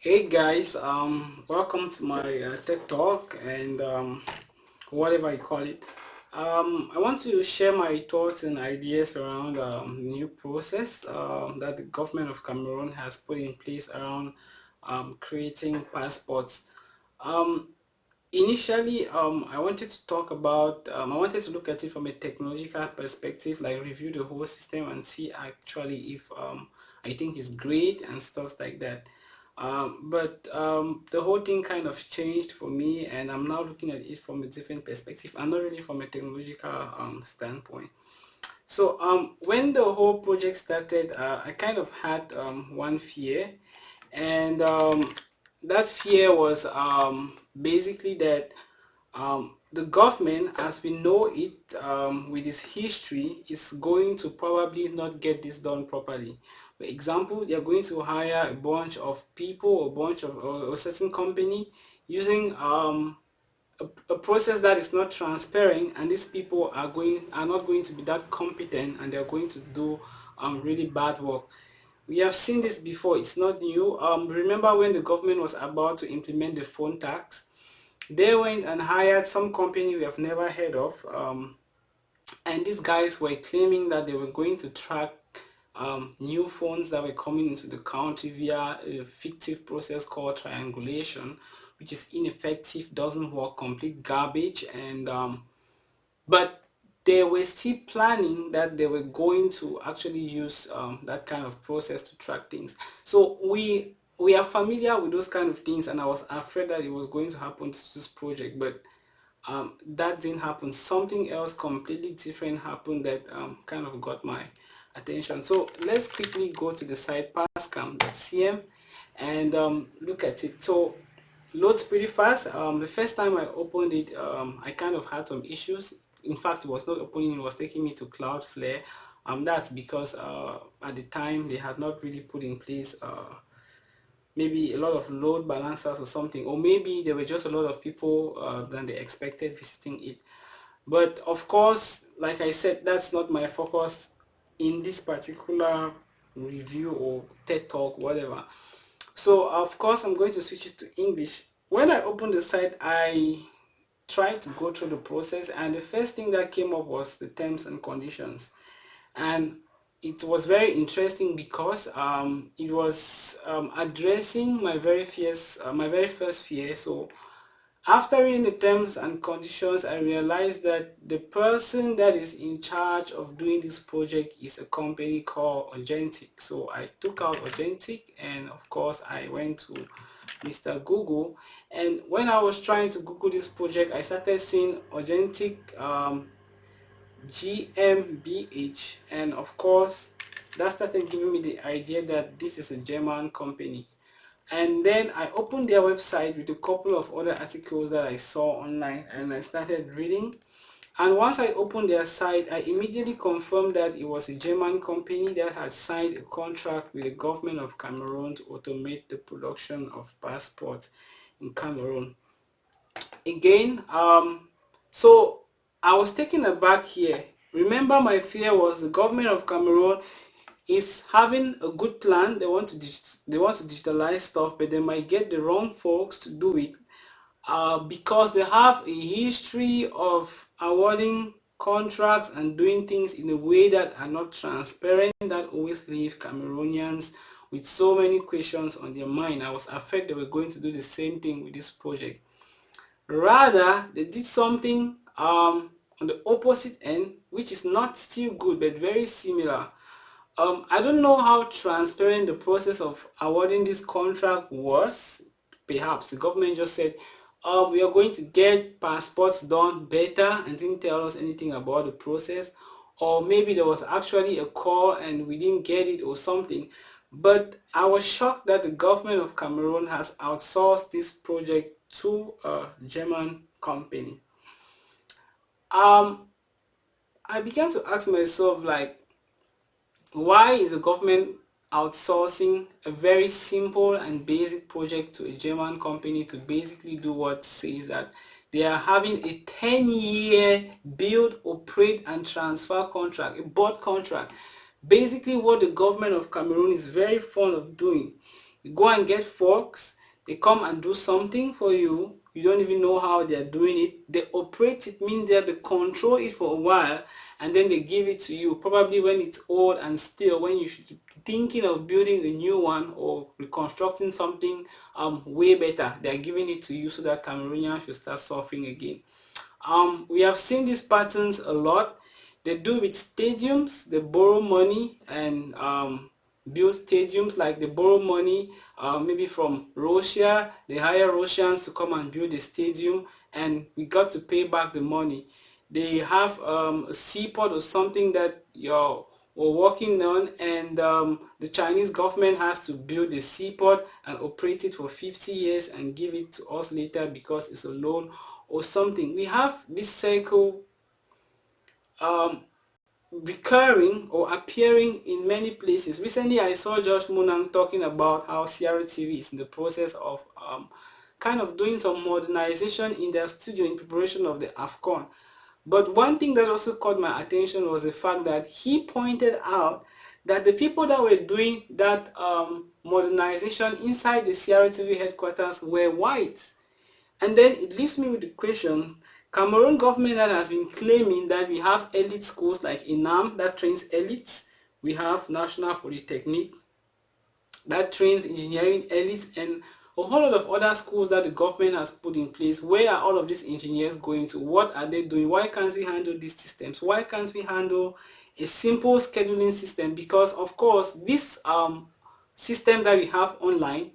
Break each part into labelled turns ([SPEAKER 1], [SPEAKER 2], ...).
[SPEAKER 1] Hey guys, welcome to my TED Talk and whatever you call it. I want to share my thoughts and ideas around new process that the government of Cameroon has put in place around creating passports. Um, Initially, I wanted to talk about, I wanted to look at it from a technological perspective, like review the whole system and see actually if I think it's great and stuff like that. But the whole thing kind of changed for me, and I'm now looking at it from a different perspective and not really from a technological standpoint. So when the whole project started, I kind of had one fear, and that fear was basically that the government, as we know it, with its history, is going to probably not get this done properly. For example, they are going to hire a bunch of people, a bunch of or a certain company using a process that is not transparent, and these people are not going to be that competent, and they are going to do really bad work. We have seen this before. It's not new. Remember when the government was about to implement the phone tax? They went and hired some company we have never heard of, and these guys were claiming that they were going to track new phones that were coming into the country via a fictive process called triangulation, which is ineffective, doesn't work, complete garbage, and but they were still planning that they were going to actually use that kind of process to track things. So we are familiar with those kind of things, and I was afraid that it was going to happen to this project, but that didn't happen. Something else completely different happened that kind of got my attention. So let's quickly go to the site passcam.cm and look at it. So loads pretty fast. The first time I opened it, I kind of had some issues. In fact, it was not opening, it was taking me to Cloudflare. That's because at the time they had not really put in place maybe a lot of load balancers or something, or maybe there were just a lot of people than they expected visiting it. But of course, like I said, that's not my focus in this particular review or TED Talk, whatever. So of course, I'm going to switch it to English. When I opened the site, I tried to go through the process, and the first thing that came up was the terms and conditions. And it was very interesting because it was addressing my very first fear. So after reading the terms and conditions, I realized that the person that is in charge of doing this project is a company called Authentic. So I took out Authentic, and of course I went to Mr. Google, and when I was trying to Google this project, I started seeing Authentic GmbH, and of course that started giving me the idea that this is a German company. And then I opened their website with a couple of other articles that I saw online, and I started reading. And once I opened their site, I immediately confirmed that it was a German company that had signed a contract with the government of Cameroon to automate the production of passports in Cameroon. Again, so I was taken aback here. Remember, my fear was the government of Cameroon is having a good plan. They want to digitalize stuff, but they might get the wrong folks to do it because they have a history of awarding contracts and doing things in a way that are not transparent, that always leave Cameroonians with so many questions on their mind. I was afraid they were going to do the same thing with this project. Rather, they did something on the opposite end, which is not still good, but very similar. I don't know how transparent the process of awarding this contract was. Perhaps the government just said, we are going to get passports done better, and didn't tell us anything about the process. Or maybe there was actually a call and we didn't get it or something. But I was shocked that the government of Cameroon has outsourced this project to a German company. I began to ask myself, like, why is the government outsourcing a very simple and basic project to a German company to basically do what says that they are having a 10-year build, operate and transfer contract, a board contract. Basically what the government of Cameroon is very fond of doing You go and get folks, they come and do something for you. You don't even know how they're doing it. They operate it, means they control it for a while, and then they give it to you, probably when it's old and still, when you should be thinking of building a new one or reconstructing something way better. They're giving it to you so that Cameroonians should start suffering again. We have seen these patterns a lot. They do with stadiums. They borrow money and build stadiums. Like they borrow money maybe from Russia. They hire Russians to come and build a stadium, and we got to pay back the money. They have a seaport or something that we're working on, and the Chinese government has to build a seaport and operate it for 50 years and give it to us later because it's a loan or something. We have this cycle recurring or appearing in many places. Recently, I saw Josh Munang talking about how CRTV is in the process of kind of doing some modernization in their studio in preparation of the AFCON. But one thing that also caught my attention was the fact that he pointed out that the people that were doing that modernization inside the CRTV headquarters were white. And then it leaves me with the question, Cameroon government that has been claiming that we have elite schools like INAM that trains elites, we have National Polytechnic that trains engineering elites, and a whole lot of other schools that the government has put in place. Where are all of these engineers going to? What are they doing? Why can't we handle these systems? Why can't we handle a simple scheduling system? Because of course this system that we have online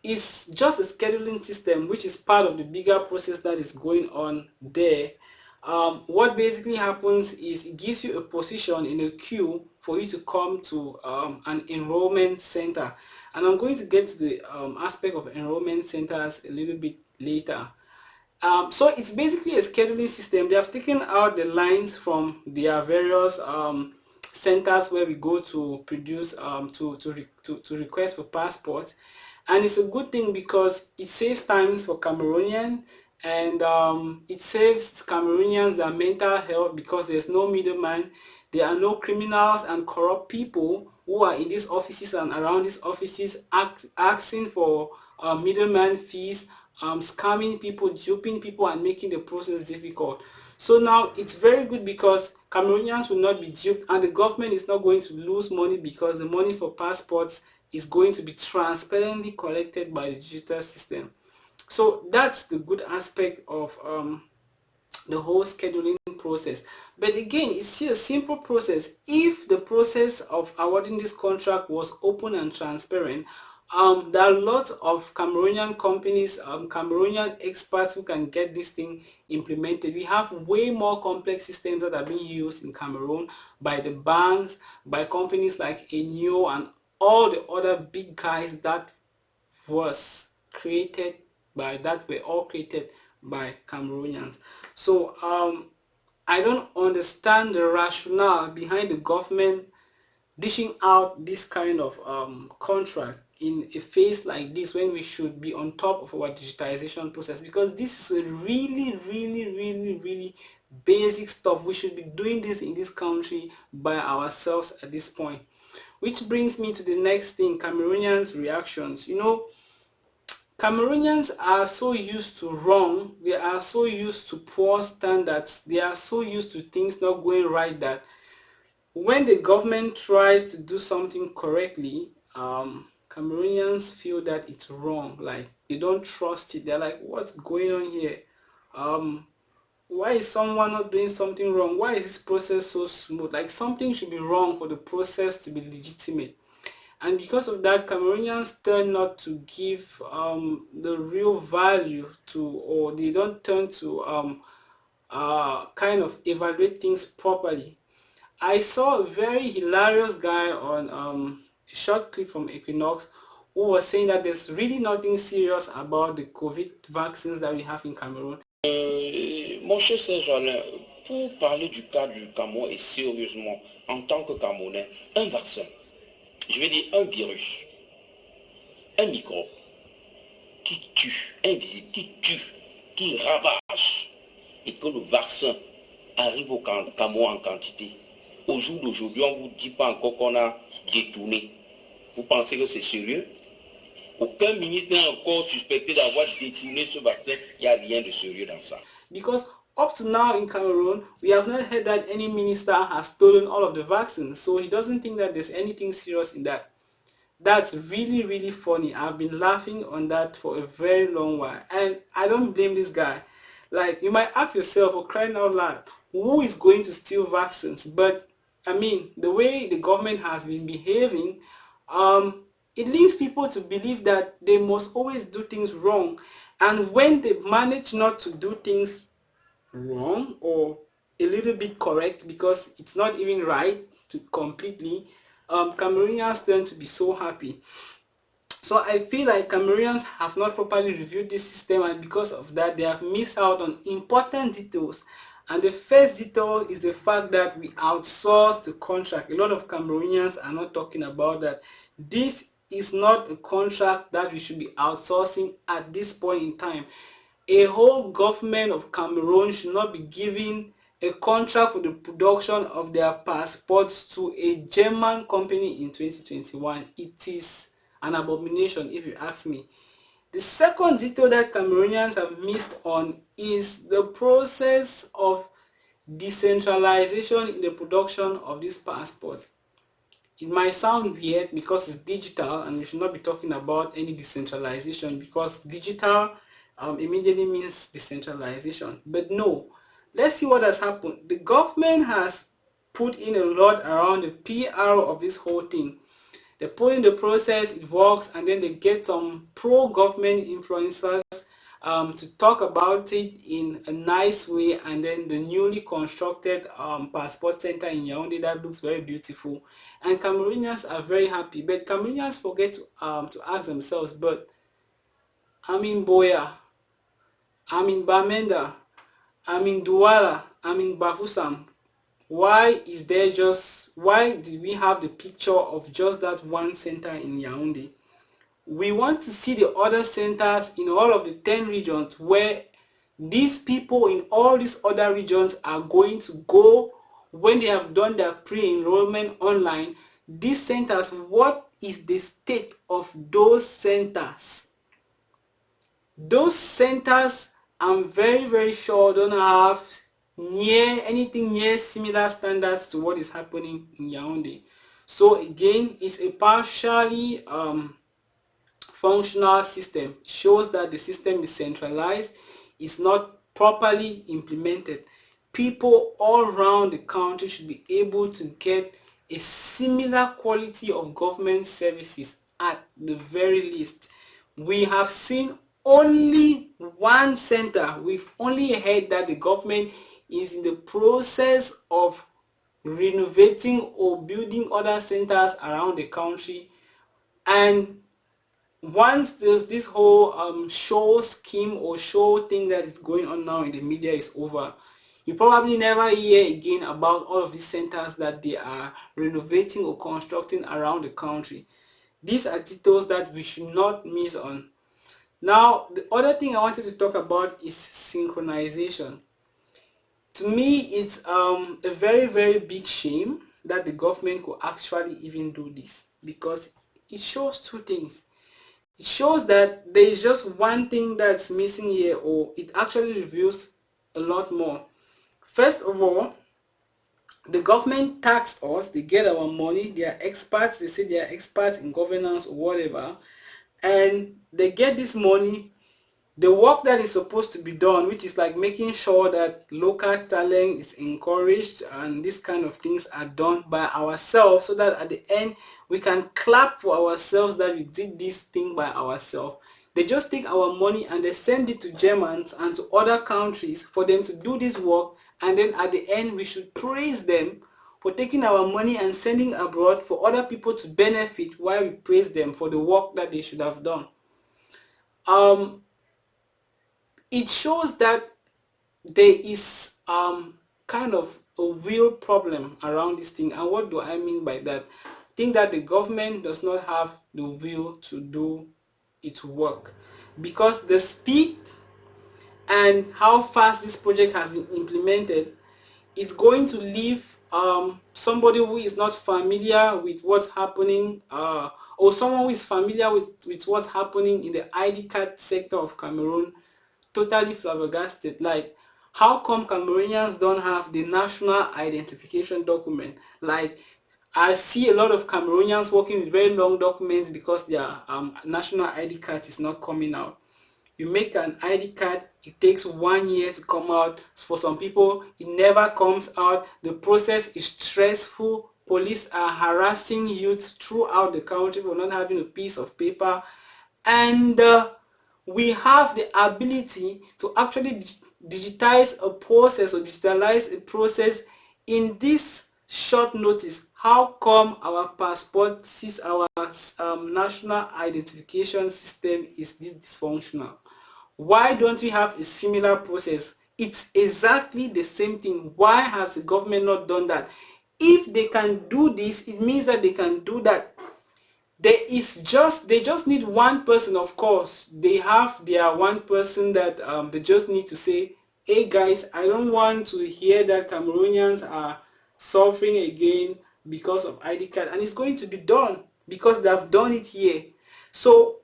[SPEAKER 1] is just a scheduling system, which is part of the bigger process that is going on there. What basically happens is it gives you a position in a queue for you to come to an enrollment center, and I'm going to get to the aspect of enrollment centers a little bit later. So it's basically a scheduling system. They have taken out the lines from their various centers where we go to produce to request for passports, and it's a good thing because it saves times for Cameroonians, and it saves Cameroonians their mental health because there's no middleman. There are no criminals and corrupt people who are in these offices and around these offices asking for middleman fees, scamming people, duping people, and making the process difficult. So now it's very good because Cameroonians will not be duped, and the government is not going to lose money because the money for passports is going to be transparently collected by the digital system. So that's the good aspect of the whole scheduling process. But again, it's still a simple process. If the process of awarding this contract was open and transparent, there are lots of Cameroonian companies, Cameroonian experts who can get this thing implemented. We have way more complex systems that are being used in Cameroon by the banks, by companies like Enyo and all the other big guys that were all created by Cameroonians. So I don't understand the rationale behind the government dishing out this kind of contract in a phase like this when we should be on top of our digitization process, because this is a really basic stuff. We should be doing this in this country by ourselves at this point. Which brings me to the next thing, Cameroonians' reactions. You know, Cameroonians are so used to wrong, they are so used to poor standards, they are so used to things not going right that when the government tries to do something correctly, Cameroonians feel that it's wrong. Like they don't trust it. They're like, what's going on here? Why is someone not doing something wrong? Why is this process so smooth? Like something should be wrong for the process to be legitimate. And because of that, Cameroonians turn not to give the real value to, or they don't turn to kind of evaluate things properly. I saw a very hilarious guy on a short clip from Equinox who was saying that there's really nothing serious about the COVID vaccines that we have in Cameroon.
[SPEAKER 2] Mon cher Saint-Jean, pour parler du cas du Cameroun et sérieusement, en tant que Camerounais, un vaccin, je veux dire un virus, un microbe qui tue, invisible, qui tue, qui ravage, et que le vaccin arrive au Cameroun en quantité. Au jour d'aujourd'hui, on ne vous dit pas encore qu'on a détourné. Vous pensez que c'est sérieux? Aucun ministre n'est encore suspecté d'avoir détourné ce vaccin. Il n'y a rien de sérieux dans ça.
[SPEAKER 1] Because up to now in Cameroon, we have not heard that any minister has stolen all of the vaccines. So he doesn't think that there's anything serious in that. That's really, really funny. I've been laughing on that for a very long while. And I don't blame this guy. Like, you might ask yourself, for crying out loud, who is going to steal vaccines? But, I mean, the way the government has been behaving, it leads people to believe that they must always do things wrong. And when they manage not to do things wrong or a little bit correct, because it's not even right to completely, Cameroonians tend to be so happy. So I feel like Cameroonians have not properly reviewed this system, and because of that they have missed out on important details. And the first detail is the fact that we outsource the contract. A lot of Cameroonians are not talking about that. This is not a contract that we should be outsourcing at this point in time. A whole government of Cameroon should not be giving a contract for the production of their passports to a German company in 2021. It is an abomination, if you ask me. The second detail that Cameroonians have missed on is the process of decentralization in the production of these passports. It might sound weird because it's digital, and we should not be talking about any decentralization, because digital immediately means decentralization. But no, let's see what has happened. The government has put in a lot around the PR of this whole thing. They put in the process, it works, and then they get some pro-government influencers to talk about it in a nice way, and then the newly constructed passport center in Yaoundé that looks very beautiful, and Cameroonians are very happy. But Cameroonians forget to ask themselves, but I'm in Boya, I'm in Bamenda, I'm in Douala, I'm in Bafoussam. Why did we have the picture of just that one center in Yaoundé? We want to see the other centers in all of the 10 regions where these people in all these other regions are going to go when they have done their pre-enrollment online. These centers, what is the state of those centers? Those centers, I'm very, very sure, don't have anything near similar standards to what is happening in Yaoundé. So again, it's a partially functional system. It shows that the system is centralized, it's not properly implemented. People all around the country should be able to get a similar quality of government services at the very least. We have seen only one center. We've only heard that the government is in the process of renovating or building other centers around the country, and once this whole show scheme or show thing that is going on now in the media is over, you probably never hear again about all of these centers that they are renovating or constructing around the country. These are details that we should not miss on. Now, the other thing I wanted to talk about is synchronization. To me, it's a very, very big shame that the government could actually even do this, because it shows two things. It shows that there is just one thing that's missing here, or it actually reveals a lot more. First of all, the government tax us, they get our money, they are experts, they say they are experts in governance or whatever, and they get this money. The work that is supposed to be done, which is like making sure that local talent is encouraged and these kind of things are done by ourselves, so that at the end we can clap for ourselves that we did this thing by ourselves. They just take our money and they send it to Germans and to other countries for them to do this work, and then at the end we should praise them for taking our money and sending abroad for other people to benefit, while we praise them for the work that they should have done. It shows that there is kind of a real problem around this thing. And what do I mean by that? I think that the government does not have the will to do its work, because the speed and how fast this project has been implemented is going to leave somebody who is not familiar with what's happening or someone who is familiar with what's happening in the ID card sector of Cameroon totally flabbergasted. Like, how come Cameroonians don't have the national identification document? Like, I see a lot of Cameroonians working with very long documents because their national ID card is not coming out. You make an ID card, it takes 1 year to come out. For some people, it never comes out. The process is stressful. Police are harassing youths throughout the country for not having a piece of paper. And we have the ability to actually digitize a process or digitalize a process in this short notice. How come our passport, since our national identification system is this dysfunctional? Why don't we have a similar process? It's exactly the same thing. Why has the government not done that? If they can do this, it means that they can do that. They just need one person. Of course, they have their one person that they just need to say, hey guys, I don't want to hear that Cameroonians are suffering again because of ID card, and it's going to be done because they have done it here. So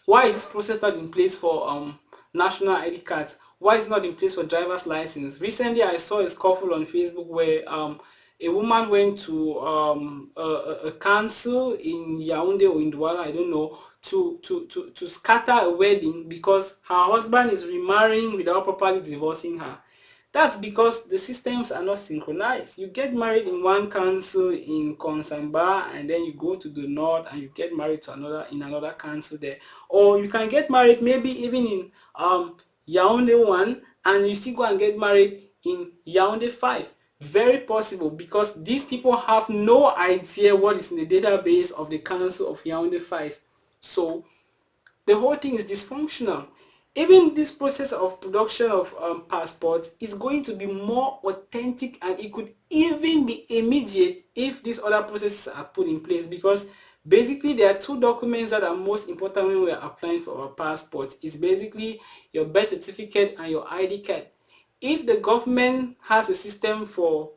[SPEAKER 1] why is this process not in place for national ID cards? Why is it not in place for driver's license? Recently, I saw a scuffle on Facebook where a woman went to a council in Yaoundé or in Douala, I don't know, to scatter a wedding because her husband is remarrying without properly divorcing her. That's because the systems are not synchronized. You get married in one council in Konsamba, and then you go to the north and you get married to another council there. Or you can get married maybe even in Yaoundé 1, and you still go and get married in Yaoundé 5. Very possible, because these people have no idea what is in the database of the council of Yaoundé 5. So the whole thing is dysfunctional. Even this process of production of passports is going to be more authentic, and it could even be immediate if these other processes are put in place, because basically there are two documents that are most important when we are applying for our passports. It's basically your birth certificate and your ID card. If the government has a system for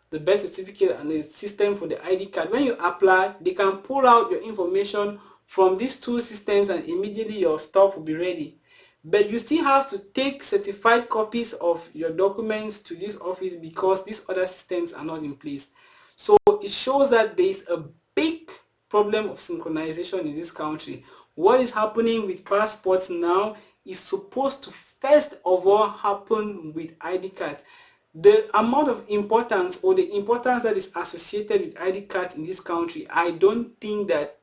[SPEAKER 1] the birth certificate and a system for the ID card, when you apply, they can pull out your information from these two systems and immediately your stuff will be ready. But you still have to take certified copies of your documents to this office because these other systems are not in place. So it shows that there is a big problem of synchronization in this country. What is happening with passports now is supposed to first of all happen with ID cards. The amount of importance, or the importance that is associated with ID cards in this country, I don't think that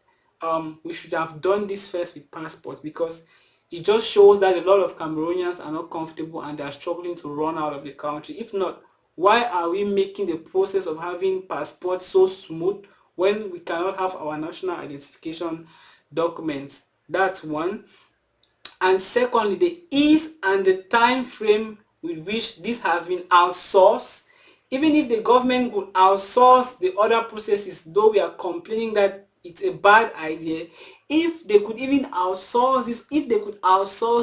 [SPEAKER 1] we should have done this first with passports, because it just shows that a lot of Cameroonians are not comfortable and they are struggling to run out of the country. If not, why are we making the process of having passports so smooth when we cannot have our national identification documents? That's one. And secondly, the ease and the time frame with which this has been outsourced. Even if the government could outsource the other processes, though we are complaining that it's a bad idea, if they could even outsource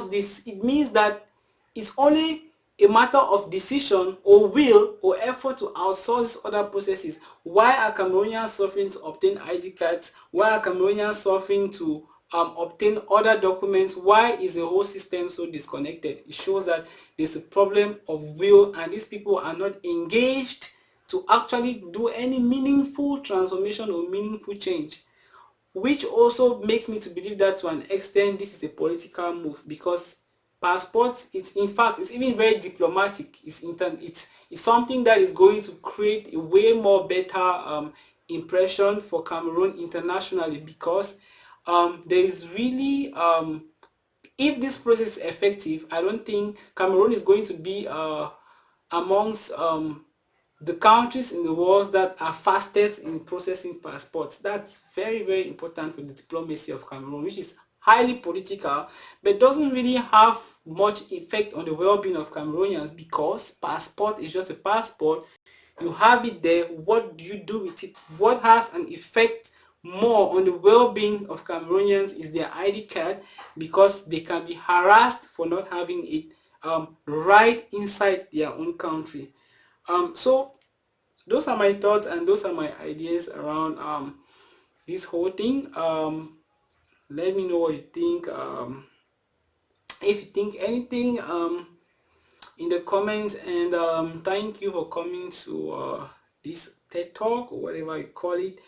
[SPEAKER 1] this, it means that it's only a matter of decision or will or effort to outsource these other processes. Why are Cameroonians suffering to obtain ID cards? Why are Cameroonians suffering to obtain other documents? Why is the whole system so disconnected? It shows that there's a problem of will, and these people are not engaged to actually do any meaningful transformation or meaningful change, which also makes me to believe that to an extent this is a political move, because passports, it's even very diplomatic. It's something that is going to create a way more better impression for Cameroon internationally, because there is really if this process is effective, I don't think Cameroon is going to be amongst the countries in the world that are fastest in processing passports. That's very, very important for the diplomacy of Cameroon, which is highly political, but doesn't really have much effect on the well-being of Cameroonians, because passport is just a passport. You have it there. What do you do with it? What has an effect more on the well-being of Cameroonians is their ID card, because they can be harassed for not having it right inside their own country. So those are my thoughts and those are my ideas around this whole thing. Let me know what you think. If you think anything, in the comments, and thank you for coming to this TED Talk or whatever you call it,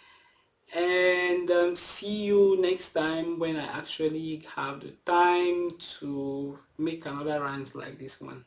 [SPEAKER 1] and see you next time when I actually have the time to make another rant like this one.